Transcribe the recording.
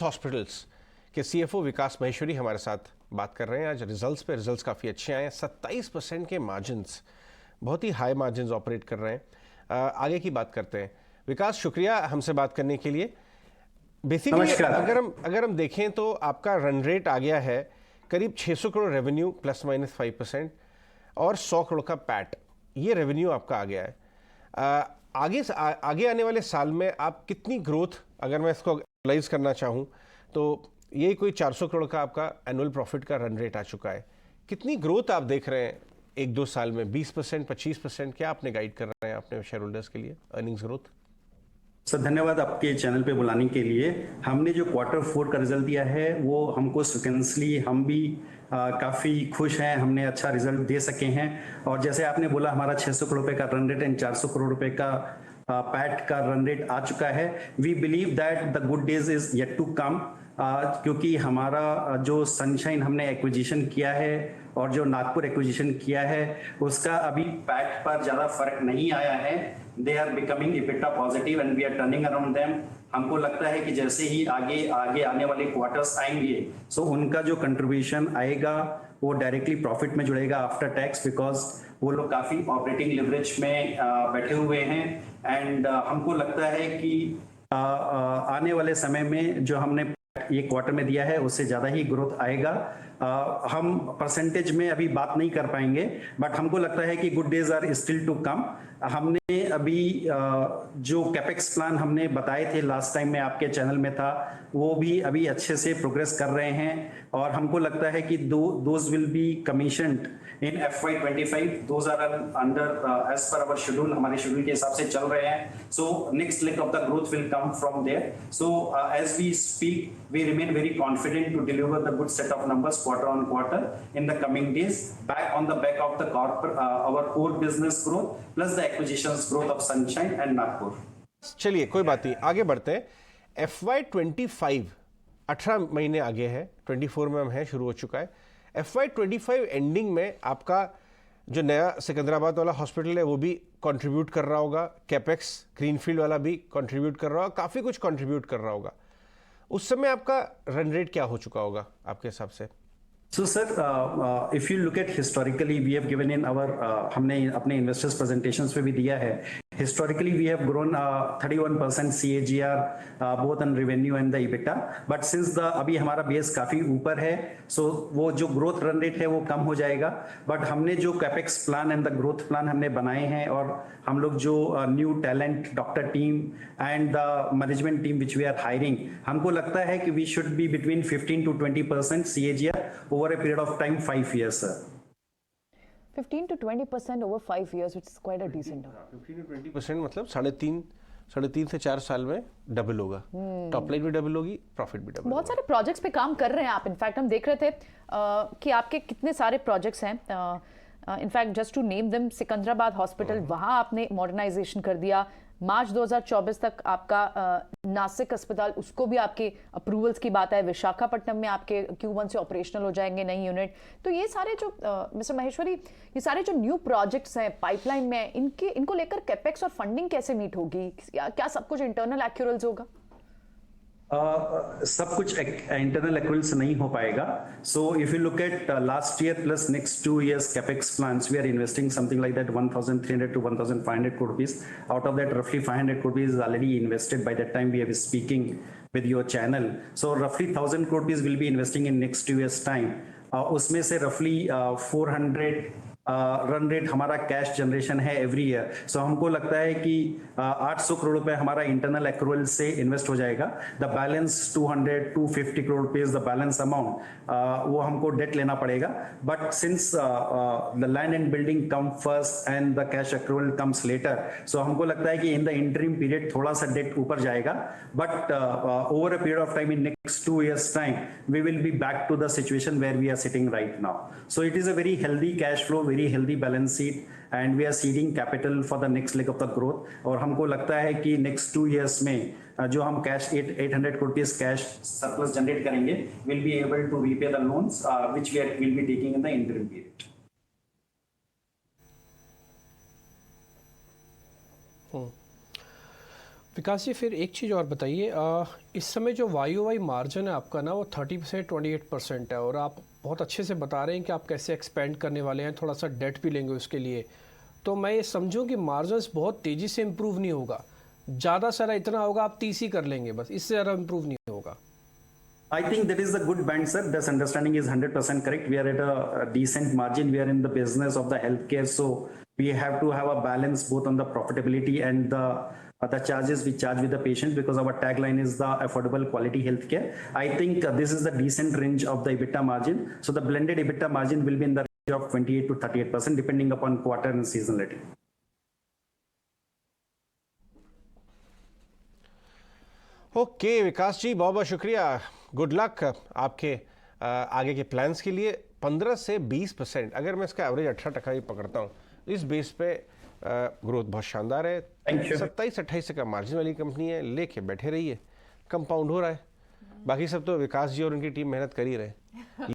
Hospitals के CFO विकास महेश्वरी हमारे साथ बात कर रहे हैं आज रिजल्ट्स पे। रिजल्ट्स काफ़ी अच्छे आए हैं, 27% के मार्जिन्स, बहुत ही हाई मार्जिन्स ऑपरेट कर रहे हैं। आगे की बात करते हैं। विकास, शुक्रिया हमसे बात करने के लिए। बेसिकली अगर हम देखें तो आपका रन रेट आ गया है करीब 600 करोड़ रेवेन्यू ±5% और 100 करोड़ का पैट, ये रेवेन्यू आपका आ गया है। आगे आने वाले साल में आप कितनी ग्रोथ, अगर मैं इसको एनालाइज करना चाहूँ तो ये कोई 400 करोड़ का आपका एनुअल प्रॉफिट का रन रेट आ चुका है, कितनी ग्रोथ आप देख रहे हैं 1-2 साल में? 20%, 25%, क्या आपने गाइड कर रहे हैं अपने शेयर होल्डर्स के लिए अर्निंग्स ग्रोथ? सर धन्यवाद आपके चैनल पे बुलाने के लिए। हमने जो Q4 का रिजल्ट दिया है वो हमको सिक्वेंसली हम भी काफ़ी खुश हैं, हमने अच्छा रिजल्ट दे सके हैं। और जैसे आपने बोला हमारा 600 करोड़ रुपए का रन रेट एंड 400 करोड़ रुपए का पैट का रन रेट आ चुका है। We believe that the good days is yet to come, क्योंकि हमारा जो सनशाइन हमने एक्विजिशन किया है और जो नागपुर एक्विजिशन किया है उसका अभी पैट पर ज़्यादा फर्क नहीं आया है। They are becoming EBITDA positive and we are turning around them. हमको लगता है कि जैसे ही आगे आने वाले क्वार्टर्स आएंगे सो उनका जो कंट्रीब्यूशन आएगा वो डायरेक्टली प्रॉफिट में जुड़ेगा आफ्टर टैक्स, बिकॉज वो लोग काफ़ी ऑपरेटिंग लिवरेज में बैठे हुए हैं। एंड हमको लगता है कि आने वाले समय में जो हमने ये क्वार्टर में दिया है उससे ज़्यादा ही ग्रोथ आएगा। हम परसेंटेज में अभी बात नहीं कर पाएंगे, बट हमको लगता है कि good days are still to come. हमने अभी जो कैपेक्स प्लान हमने बताए थे लास्ट टाइम में आपके चैनल में था, वो भी अभी अच्छे से प्रोग्रेस कर रहे हैं और हमको लगता है कि those will be commissioned in FY25। Those are under as per our schedule, हमारे शेड्यूल के हिसाब से चल रहे हैं। So next leg of the growth will come from there. So as we speak we remain very confident to deliver the good set of numbers quarter on quarter in the coming days, back on the back of the our core business growth plus the acquisitions growth of Sunshine and Nagpur. चलिए कोई बात नहीं, आगे बढ़ते हैं। FY25 18 महीने आगे है, 24 में हम हैं, शुरू हो चुका है। FY25 एंडिंग में आपका जो नया सिकंदराबाद वाला हॉस्पिटल है वो भी कंट्रीब्यूट कर रहा होगा, कैपेक्स ग्रीनफील्ड वाला भी कंट्रीब्यूट कर रहा होगा, काफ़ी कुछ कंट्रीब्यूट कर रहा होगा। उस समय आपका रन रेट क्या हो चुका होगा आपके हिसाब से? So sir, if you look at historically, we have given in our हमने अपने investors presentations पे भी दिया है। Historically, we have grown 31% CAGR both on revenue and the EBITDA. But since अभी हमारा बेस काफी ऊपर है, so वो जो ग्रोथ रन रेट है वो कम हो जाएगा। बट हमने जो capex plan and the growth plan हमने बनाए हैं और हम लोग जो new talent doctor team and the management team which we are hiring, हमको लगता है कि we should be between 15 to 20% CAGR over a period of time 5 years, sir. 15 to 20% over 5 years, which is quite a decent number. 15 to 20% मतलब 3.5 से 4 साल में double होगा। Top line भी डबल होगी, प्रॉफिट भी डबल। बहुत सारे प्रोजेक्ट्स पे काम कर रहे हैं आप। इनफैक्ट हम देख रहे थे कि आपके कितने सारे प्रोजेक्ट्स हैं। In fact just to name them, Secunderabad hospital, वहाँ आपने मॉडर्नाइजेशन कर दिया। मार्च 2024 तक आपका नासिक अस्पताल, उसको भी आपके अप्रूवल्स की बात है। विशाखापट्टनम में आपके Q1 से ऑपरेशनल हो जाएंगे नई यूनिट। तो ये सारे जो मिस्टर महेश्वरी, ये सारे जो न्यू प्रोजेक्ट्स हैं पाइपलाइन में, इनको लेकर कैपेक्स और फंडिंग कैसे मीट होगी? क्या सब कुछ इंटरनल एक्यूरल्स होगा? सब कुछ इंटरनल एक्रूवल्स नहीं हो पाएगा। So if you look at last year plus next 2 years capex plans, we are investing something like that 1,300 to 1,500 crore rupees. Out of that, roughly 500 crore rupees is already invested by that time we are speaking with your channel. So roughly 1,000 crore rupees will be investing in next 2 years time. उसमें से roughly 400 run rate हमारा cash generation है every year. सो हमको लगता है कि 800 करोड़ रुपए हमारा इंटरनल एक्रूवल से इन्वेस्ट हो जाएगा। The balance 200-250 crore rupees, the balance amount वो हमको डेट लेना पड़ेगा। But since the land and building come first and the cash accrual comes later, so हमको लगता है कि इन द इंटरिम पीरियड थोड़ा सा डेट ऊपर जाएगा। But over a period of time in next 2 years time we will be back to the situation where we are sitting right now. So it is a very healthy cash flow, very healthy balance sheet, and we are seeding capital for the next leg of the growth. और हमको लगता है कि next 2 years में जो हम cash 800 crore rupees cash surplus generate करेंगे, will be able to repay the loans which we will be taking in the interim period. विकास जी फिर एक चीज़ और बताइए, इस समय जो वाई मार्जिन है आपका ना वो 30 से 28% है, और आप बहुत अच्छे से बता रहे हैं कि आप कैसे एक्सपेंड करने वाले हैं, थोड़ा सा डेट भी लेंगे उसके लिए। तो मैं ये समझूं कि मार्जिन बहुत तेज़ी से इम्प्रूव नहीं होगा, ज़्यादा सारा इतना होगा आप 30 ही कर लेंगे, बस इससे ज़्यादा इम्प्रूव नहीं होगा। I think that is a good band, sir. This understanding is 100% correct. We are at a decent margin. We are in the business of the healthcare, so we have to have a balance both on the profitability and the charges we charge with the patient, because our tagline is the affordable quality healthcare. I think this is the decent range of the EBITDA margin. So the blended EBITDA margin will be in the range of 28 to 38%, depending upon quarter and seasonality. Okay Vikas ji, बहुत बहुत शुक्रिया। Good luck आपके आगे के plans के लिए। 15 से 20%, अगर मैं इसका एवरेज 18% ही पकड़ता हूँ, इस बेस पे ग्रोथ बहुत शानदार है। Thank you. 27-28 का मार्जिन वाली कंपनी है, लेके बैठे रहिए, कंपाउंड हो रहा है। बाकी सब तो विकास जी और उनकी टीम मेहनत कर ही रहे हैं।